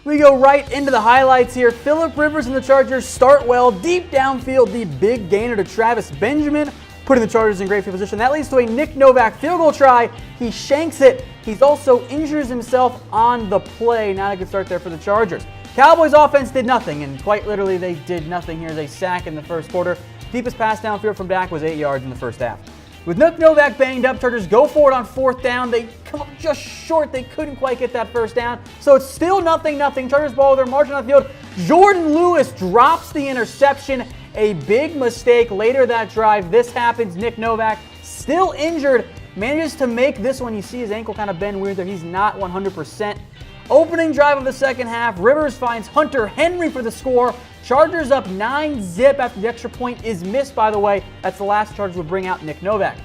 We go right into the highlights here. Phillip Rivers and the Chargers start well. Deep downfield, the big gainer to Travis Benjamin, putting the Chargers in great field position. That leads to a Nick Novak field goal try. He shanks it. He's also injures himself on the play. Not a good start there for the Chargers. Cowboys offense did nothing, and quite literally they did nothing here. They sack in the first quarter. Deepest pass downfield from Dak was 8 yards in the first half. With Nick Novak banged up, Chargers go for it on fourth down. They come up just short. They couldn't quite get that first down. So it's still nothing. Chargers ball with their margin on the field. Jordan Lewis drops the interception. A big mistake later that drive. This happens. Nick Novak, still injured, manages to make this one. You see his ankle kind of bend weird there. He's not 100%. Opening drive of the second half, Rivers finds Hunter Henry for the score. Chargers up 9-zip after the extra point is missed, by the way. That's the last Chargers would bring out Nick Novak.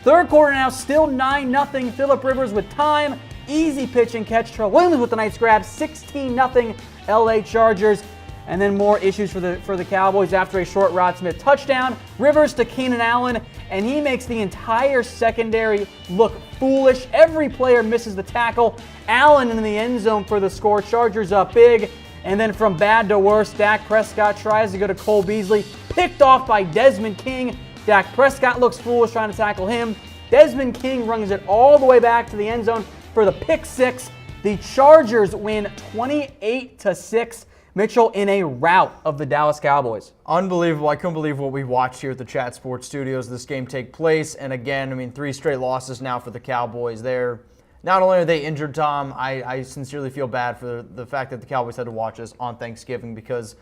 Third quarter now, still 9-0. Phillip Rivers with time. Easy pitch and catch. Terrell Williams with the nice grab. 16-0 LA Chargers. And then more issues for the Cowboys after a short Rod Smith touchdown. Rivers to Keenan Allen, and he makes the entire secondary look foolish. Every player misses the tackle. Allen in the end zone for the score. Chargers up big. And then from bad to worse, Dak Prescott tries to go to Cole Beasley. Picked off by Desmond King. Dak Prescott looks foolish trying to tackle him. Desmond King runs it all the way back to the end zone for the pick six. The Chargers win 28-6. Mitchell in a rout of the Dallas Cowboys. Unbelievable. I couldn't believe what we watched here at the Chat Sports Studios. This game take place. And again, 3 straight losses now for the Cowboys. Not only are they injured, Tom, I sincerely feel bad for the fact that the Cowboys had to watch this on Thanksgiving because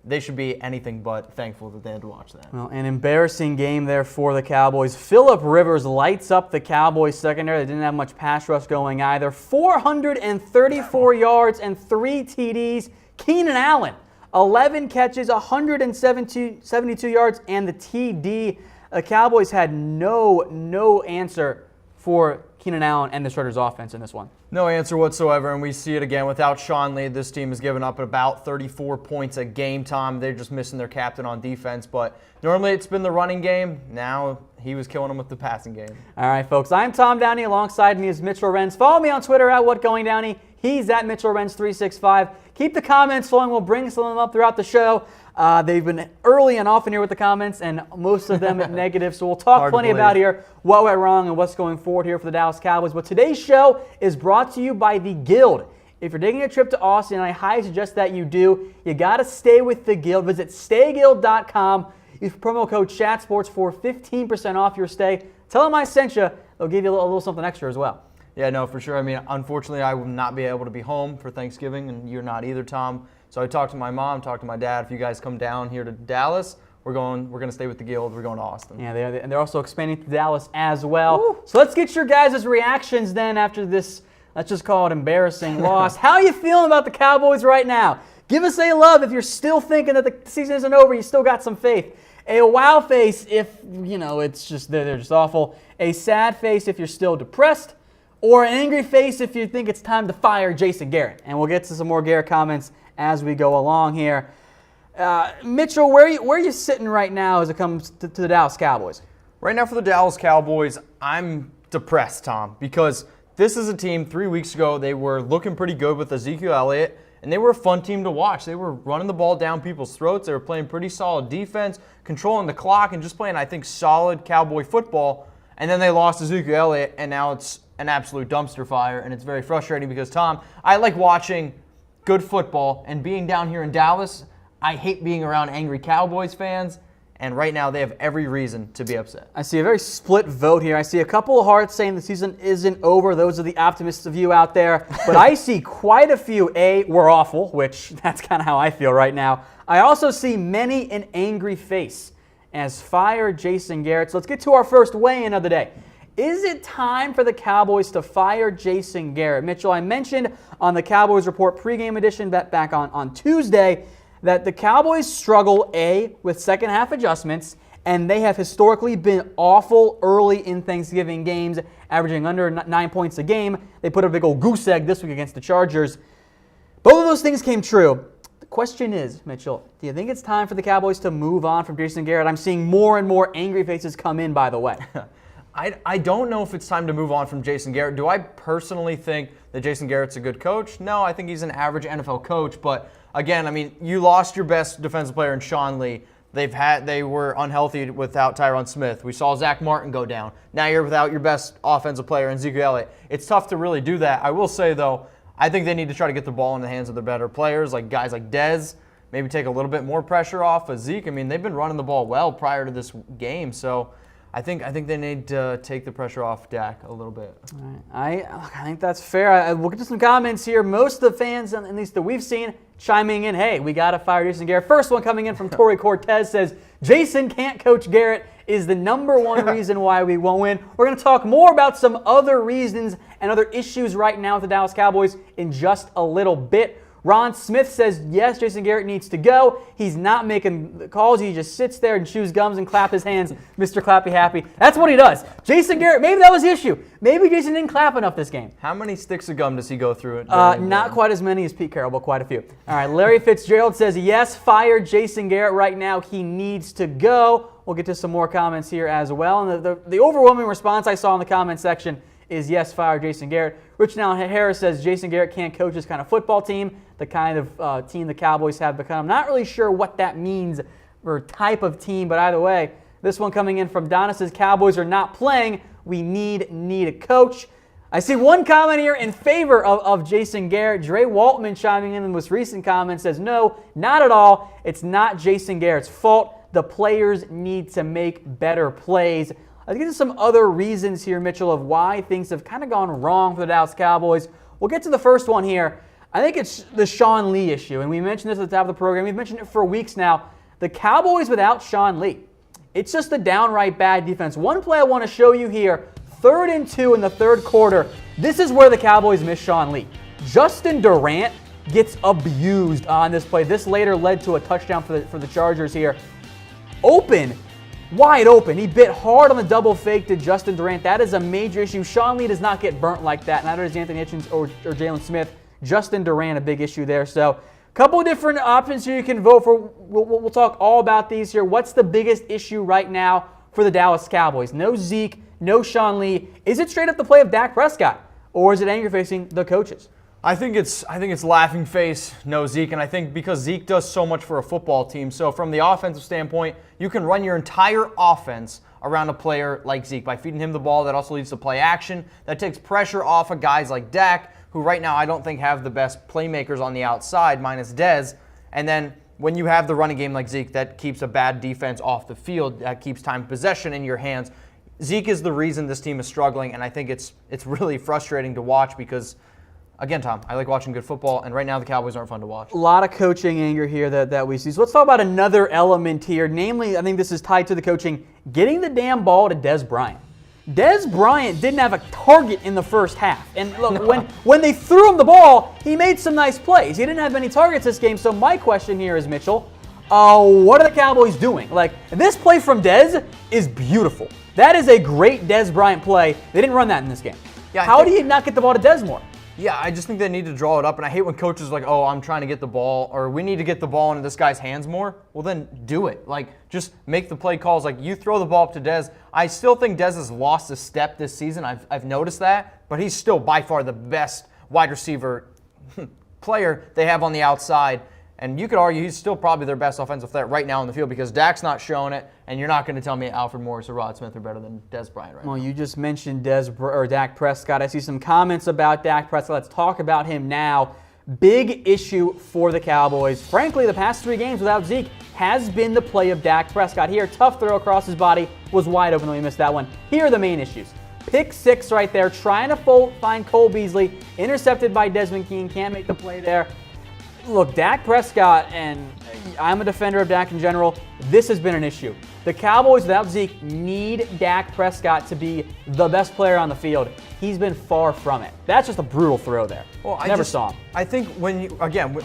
they should be anything but thankful that they had to watch that. Well, an embarrassing game there for the Cowboys. Phillip Rivers lights up the Cowboys secondary. They didn't have much pass rush going either. 434 yards and 3 TDs. Keenan Allen, 11 catches, 172 yards, and the TD. The Cowboys had no answer for Keenan Allen and the Chargers offense in this one. No answer whatsoever, and we see it again. Without Sean Lee, this team has given up about 34 points a game, Tom. They're just missing their captain on defense, but normally it's been the running game. Now he was killing them with the passing game. All right, folks, I'm Tom Downey. Alongside me is Mitchell Renz. Follow me on Twitter at WhatGoingDowney. He's at MitchellRenz365. Keep the comments flowing. We'll bring some of them up throughout the show. They've been early and often here with the comments, and most of them negative. So we'll talk plenty about here what went wrong and what's going forward here for the Dallas Cowboys. But today's show is brought to you by The Guild. If you're taking a trip to Austin, and I highly suggest that you do, you got to stay with The Guild. Visit stayguild.com. Use promo code ChatSports for 15% off your stay. Tell them I sent you. They'll give you a little something extra as well. Yeah, no, for sure. Unfortunately, I will not be able to be home for Thanksgiving, and you're not either, Tom. So I talked to my mom, talked to my dad. If you guys come down here to Dallas, we're going to stay with the Guild. We're going to Austin. Yeah, they're also expanding to Dallas as well. Woo. So let's get your guys' reactions then after this, let's just call it embarrassing loss. How are you feeling about the Cowboys right now? Give us a love if you're still thinking that the season isn't over. You still got some faith. A wow face if, it's just they're just awful. A sad face if you're still depressed. Or an angry face if you think it's time to fire Jason Garrett. And we'll get to some more Garrett comments as we go along here. Mitchell, where are you sitting right now as it comes to the Dallas Cowboys? Right now for the Dallas Cowboys, I'm depressed, Tom, because this is a team 3 weeks ago, they were looking pretty good with Ezekiel Elliott, and they were a fun team to watch. They were running the ball down people's throats. They were playing pretty solid defense, controlling the clock, and just playing, I think, solid Cowboy football. And then they lost Ezekiel Elliott, and now it's an absolute dumpster fire, and it's very frustrating because, Tom, I like watching good football, and being down here in Dallas, I hate being around angry Cowboys fans, and right now they have every reason to be upset. I see a very split vote here. I see a couple of hearts saying the season isn't over. Those are the optimists of you out there. But I see quite a few, we're awful, which that's kind of how I feel right now. I also see many an angry face as fire Jason Garrett. So let's get to our first weigh-in of the day. Is it time for the Cowboys to fire Jason Garrett? Mitchell, I mentioned on the Cowboys Report pregame edition back on Tuesday that the Cowboys struggle, with second half adjustments, and they have historically been awful early in Thanksgiving games, averaging under 9 points a game. They put a big old goose egg this week against the Chargers. Both of those things came true. The question is, Mitchell, do you think it's time for the Cowboys to move on from Jason Garrett? I'm seeing more and more angry faces come in, by the way. I don't know if it's time to move on from Jason Garrett. Do I personally think that Jason Garrett's a good coach? No, I think he's an average NFL coach. But again, I mean, you lost your best defensive player in Sean Lee. They were unhealthy without Tyron Smith. We saw Zach Martin go down. Now you're without your best offensive player in Ezekiel Elliott. It's tough to really do that. I will say, though, I think they need to try to get the ball in the hands of their better players, like guys like Dez. Maybe take a little bit more pressure off of Zeke. I mean, they've been running the ball well prior to this game, so I think they need to take the pressure off Dak a little bit. All right. I think that's fair. We'll get to some comments here. Most of the fans, at least that we've seen, chiming in, hey, we got to fire Jason Garrett. First one coming in from Torrey Cortez says, Jason can't coach Garrett is the number one reason why we won't win. We're going to talk more about some other reasons and other issues right now with the Dallas Cowboys in just a little bit. Ron Smith says, yes, Jason Garrett needs to go. He's not making the calls. He just sits there and chews gums and clap his hands. Mr. Clappy Happy. That's what he does. Jason Garrett, maybe that was the issue. Maybe Jason didn't clap enough this game. How many sticks of gum does he go through it? Not quite as many as Pete Carroll, but quite a few. All right, Larry Fitzgerald says, yes, fire Jason Garrett right now. He needs to go. We'll get to some more comments here as well. And the overwhelming response I saw in the comment section is yes, fire Jason Garrett. Rich Now Harris says Jason Garrett can't coach this kind of football team, the kind of team the Cowboys have become. I'm not really sure what that means or type of team, but either way, this one coming in from Donna says Cowboys are not playing. We need a coach. I see one comment here in favor of Jason Garrett. Dre Waltman chiming in the most recent comment says no, not at all. It's not Jason Garrett's fault. The players need to make better plays. I think there's some other reasons here, Mitchell, of why things have kind of gone wrong for the Dallas Cowboys. We'll get to the first one here. I think it's the Sean Lee issue, and we mentioned this at the top of the program. We've mentioned it for weeks now. The Cowboys without Sean Lee, it's just a downright bad defense. One play I want to show you here, 3rd and 2 in the third quarter. This is where the Cowboys miss Sean Lee. Justin Durant gets abused on this play. This later led to a touchdown for the Chargers here. Wide open. He bit hard on the double fake to Justin Durant. That is a major issue. Sean Lee does not get burnt like that. Neither does Anthony Hitchens or Jalen Smith. Justin Durant, a big issue there. So a couple of different options here you can vote for. We'll talk all about these here. What's the biggest issue right now for the Dallas Cowboys? No Zeke, no Sean Lee. Is it straight up the play of Dak Prescott? Or is it anger facing the coaches? I think it's laughing face, no Zeke, and I think because Zeke does so much for a football team. So from the offensive standpoint, you can run your entire offense around a player like Zeke by feeding him the ball. That also leads to play action. That takes pressure off of guys like Dak, who right now I don't think have the best playmakers on the outside, minus Dez. And then when you have the running game like Zeke, that keeps a bad defense off the field. That keeps time possession in your hands. Zeke is the reason this team is struggling, and I think it's really frustrating to watch because, again, Tom, I like watching good football, and right now the Cowboys aren't fun to watch. A lot of coaching anger here that we see. So let's talk about another element here. Namely, I think this is tied to the coaching, getting the damn ball to Dez Bryant. Dez Bryant didn't have a target in the first half. And look, when they threw him the ball, he made some nice plays. He didn't have many targets this game. So my question here is, Mitchell, what are the Cowboys doing? Like, this play from Dez is beautiful. That is a great Dez Bryant play. They didn't run that in this game. Yeah, how do you not get the ball to Dez more? Yeah, I just think they need to draw it up, and I hate when coaches are like, oh, I'm trying to get the ball, or we need to get the ball into this guy's hands more. Well, then do it. Like, just make the play calls. Like, you throw the ball up to Dez. I still think Dez has lost a step this season. I've noticed that, but he's still by far the best wide receiver player they have on the outside. And you could argue he's still probably their best offensive threat right now on the field because Dak's not showing it, and you're not going to tell me Alfred Morris or Rod Smith are better than Dez Bryant right now. Well, you just mentioned Dak Prescott. I see some comments about Dak Prescott. Let's talk about him now. Big issue for the Cowboys. Frankly, the past 3 games without Zeke has been the play of Dak Prescott. Here, tough throw across his body, was wide open when he missed that one. Here are the main issues. Pick 6 right there, trying to find Cole Beasley, intercepted by Desmond King, can't make the play there. Look, Dak Prescott, and I'm a defender of Dak in general, this has been an issue. The Cowboys, without Zeke, need Dak Prescott to be the best player on the field. He's been far from it. That's just a brutal throw there. Well, I never saw him. I think when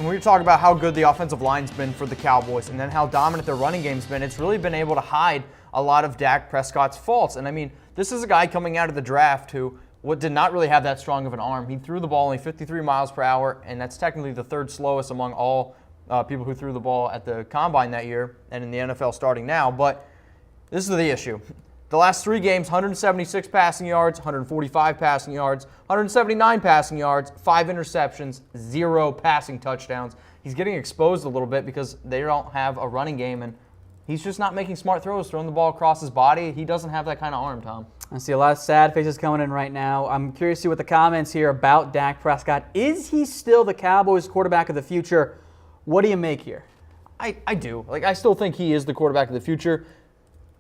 we talk about how good the offensive line's been for the Cowboys and then how dominant their running game's been, it's really been able to hide a lot of Dak Prescott's faults. And I mean, this is a guy coming out of the draft who did not really have that strong of an arm. He threw the ball only 53 miles per hour, and that's technically the 3rd slowest among all people who threw the ball at the Combine that year and in the NFL starting now. But this is the issue. The last 3 games, 176 passing yards, 145 passing yards, 179 passing yards, 5 interceptions, 0 passing touchdowns. He's getting exposed a little bit because they don't have a running game, and he's just not making smart throws, throwing the ball across his body. He doesn't have that kind of arm, Tom. I see a lot of sad faces coming in right now. I'm curious to see what the comments here about Dak Prescott. Is he still the Cowboys quarterback of the future? What do you make here? I do. I still think he is the quarterback of the future.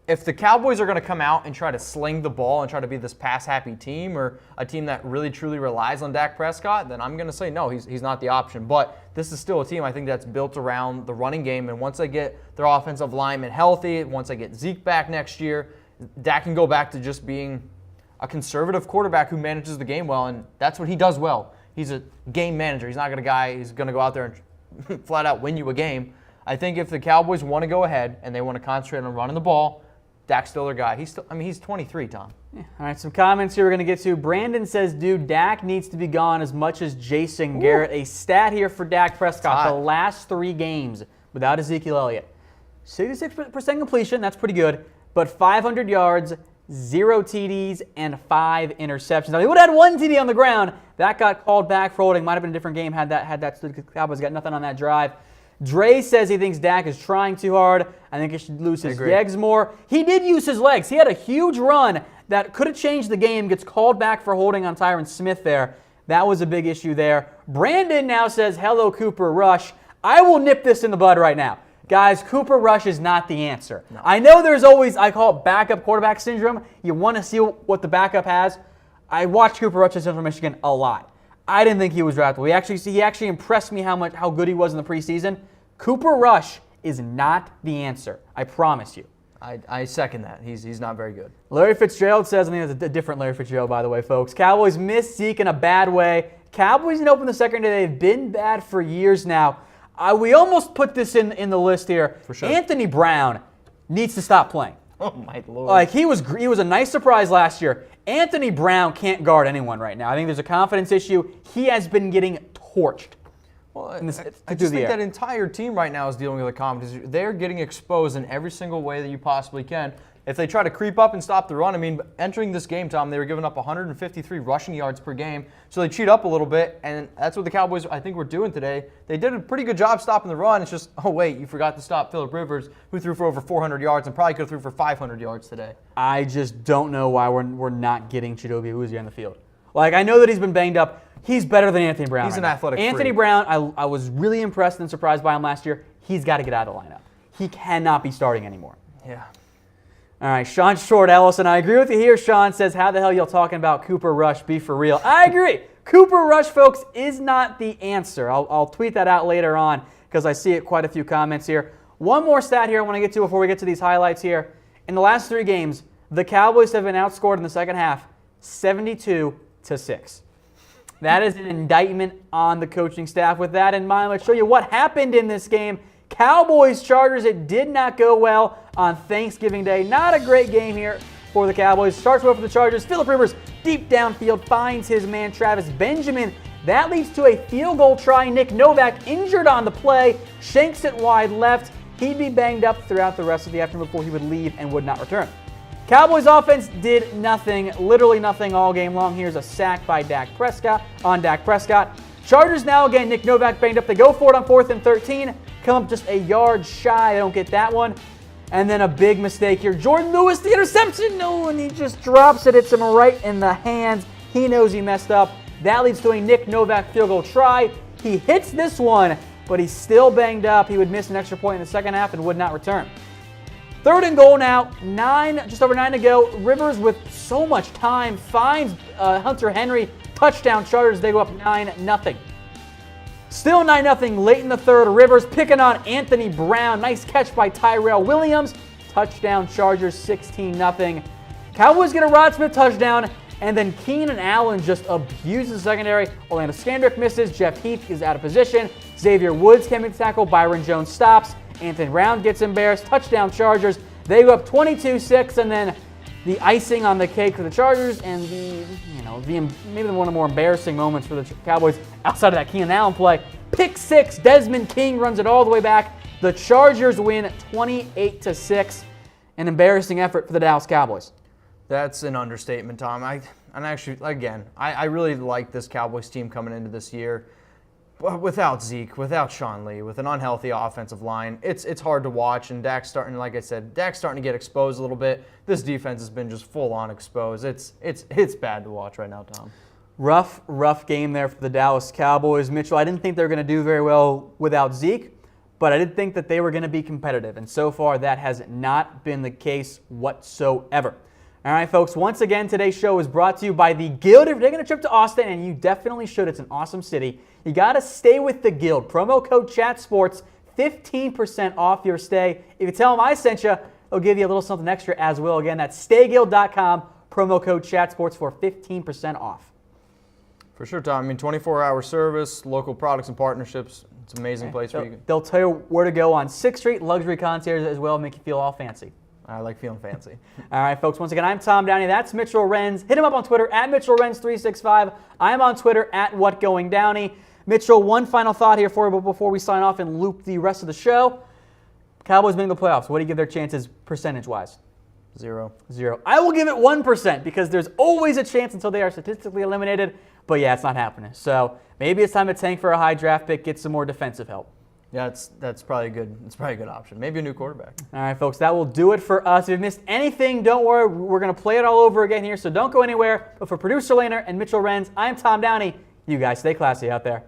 If the Cowboys are going to come out and try to sling the ball and try to be this pass-happy team or a team that really, truly relies on Dak Prescott, then I'm going to say no, he's not the option. But this is still a team, I think, that's built around the running game. And once they get their offensive linemen healthy, once they get Zeke back next year, Dak can go back to just being a conservative quarterback who manages the game well, and that's what he does well. He's a game manager. He's not going to go out there and flat out win you a game. I think if the Cowboys want to go ahead and they want to concentrate on running the ball, Dak's still their guy. He's 23, Tom. Yeah. All right, some comments here we're going to get to. Brandon says, dude, Dak needs to be gone as much as Jason Garrett. A stat here for Dak Prescott. The last 3 games without Ezekiel Elliott. 66% completion, that's pretty good. But 500 yards, 0 TDs, and 5 interceptions. Now, he would have had 1 TD on the ground. That got called back for holding. Might have been a different game had that stood, because the Cowboys got nothing on that drive. Dre says he thinks Dak is trying too hard. I think he should lose his legs more. He did use his legs. He had a huge run that could have changed the game, gets called back for holding on Tyron Smith there. That was a big issue there. Brandon now says, hello, Cooper Rush. I will nip this in the bud right now. Guys, Cooper Rush is not the answer. No. I know there's always, I call it backup quarterback syndrome. You want to see what the backup has. I watched Cooper Rush at Central Michigan a lot. I didn't think he was draftable. He actually impressed me how good he was in the preseason. Cooper Rush is not the answer. I promise you. I second that. He's not very good. Larry Fitzgerald says, I think that's a different Larry Fitzgerald, by the way, folks. Cowboys miss Zeke in a bad way. Cowboys didn't open the second day. They've been bad for years now. We almost put this in the list here. For sure. Anthony Brown needs to stop playing. Oh, my Lord. He was a nice surprise last year. Anthony Brown can't guard anyone right now. I think there's a confidence issue. He has been getting torched. Well, I just think that entire team right now is dealing with a confidence. They're getting exposed in every single way that you possibly can. If they try to creep up and stop the run, entering this game, Tom, they were giving up 153 rushing yards per game. So they cheat up a little bit, and that's what the Cowboys, I think, were doing today. They did a pretty good job stopping the run. It's just, oh, wait, you forgot to stop Phillip Rivers, who threw for over 400 yards and probably could have threw for 500 yards today. I just don't know why we're not getting Chidobe Awuzie on the field. I know that he's been banged up. He's better than Anthony Brown. He's an athletic freak. Anthony Brown, I was really impressed and surprised by him last year. He's got to get out of the lineup. He cannot be starting anymore. Yeah. All right, Sean Short Ellison. I agree with you here. Sean says, how the hell y'all talking about Cooper Rush? Be for real. I agree. Cooper Rush, folks, is not the answer. I'll tweet that out later on because I see quite a few comments here. One more stat here I want to get to before we get to these highlights here. In the last 3 games, the Cowboys have been outscored in the second half 72-6. That is an indictment on the coaching staff. With that in mind, let's show you what happened in this game. Cowboys-Chargers, it did not go well on Thanksgiving Day. Not a great game here for the Cowboys. Starts well for the Chargers. Phillip Rivers, deep downfield, finds his man Travis Benjamin. That leads to a field goal try. Nick Novak injured on the play, shanks it wide left. He'd be banged up throughout the rest of the afternoon before he would leave and would not return. Cowboys offense did nothing, literally nothing all game long. Here's a sack by Dak Prescott. Chargers now again, Nick Novak banged up. They go for it on 4th and 13. Come up just a yard shy. They don't get that one. And then a big mistake here. Jordan Lewis, the interception. No, and he just drops it. It's him right in the hands. He knows he messed up. That leads to a Nick Novak field goal try. He hits this one, but he's still banged up. He would miss an extra point in the second half and would not return. 3rd and goal now, just over 9 to go. Rivers with so much time finds Hunter Henry. Touchdown Chargers, they go up 9-0. Still 9-0 late in the 3rd. Rivers picking on Anthony Brown. Nice catch by Tyrell Williams. Touchdown Chargers, 16-0. Cowboys get a Rod Smith touchdown, and then Keenan Allen just abuses the secondary. Orlando Scandrick misses. Jeff Heath is out of position. Xavier Woods can make the tackle. Byron Jones stops. Anthony Brown gets embarrassed. Touchdown Chargers. They go up 22-6, and then the icing on the cake for the Chargers, and maybe one of the more embarrassing moments for the Cowboys outside of that Keenan Allen play. Pick 6. Desmond King runs it all the way back. The Chargers win 28-6. An embarrassing effort for the Dallas Cowboys. That's an understatement, Tom. I really like this Cowboys team coming into this year. But without Zeke, without Sean Lee, with an unhealthy offensive line, it's hard to watch. And Dak's starting, like I said, to get exposed a little bit. This defense has been just full on exposed. It's bad to watch right now, Tom. Rough game there for the Dallas Cowboys. Mitchell, I didn't think they were going to do very well without Zeke, but I did think that they were going to be competitive. And so far, that has not been the case whatsoever. All right, folks, once again, today's show is brought to you by the Guild. If you're taking a trip to Austin, and you definitely should, it's an awesome city, you got to stay with the Guild. Promo code CHATSPORTS, 15% off your stay. If you tell them I sent you, they'll give you a little something extra as well. Again, that's stayguild.com, promo code CHATSPORTS for 15% off. For sure, Tom. I mean, 24-hour service, local products and partnerships. It's an amazing place for you. They'll tell you where to go on 6th Street, luxury concierge as well, make you feel all fancy. I like feeling fancy. All right, folks. Once again, I'm Tom Downey. That's Mitchell Renz. Hit him up on Twitter at MitchellRenz365. I'm on Twitter at WhatGoingDowney. Mitchell, one final thought here for you before we sign off and loop the rest of the show. Cowboys making the playoffs. What do you give their chances percentage-wise? 0. I will give it 1% because there's always a chance until they are statistically eliminated. But yeah, it's not happening. So maybe it's time to tank for a high draft pick, get some more defensive help. Yeah, that's probably a good option. Maybe a new quarterback. All right, folks, that will do it for us. If you've missed anything, don't worry. We're going to play it all over again here, so don't go anywhere. But for producer Laner and Mitchell Renz, I'm Tom Downey. You guys stay classy out there.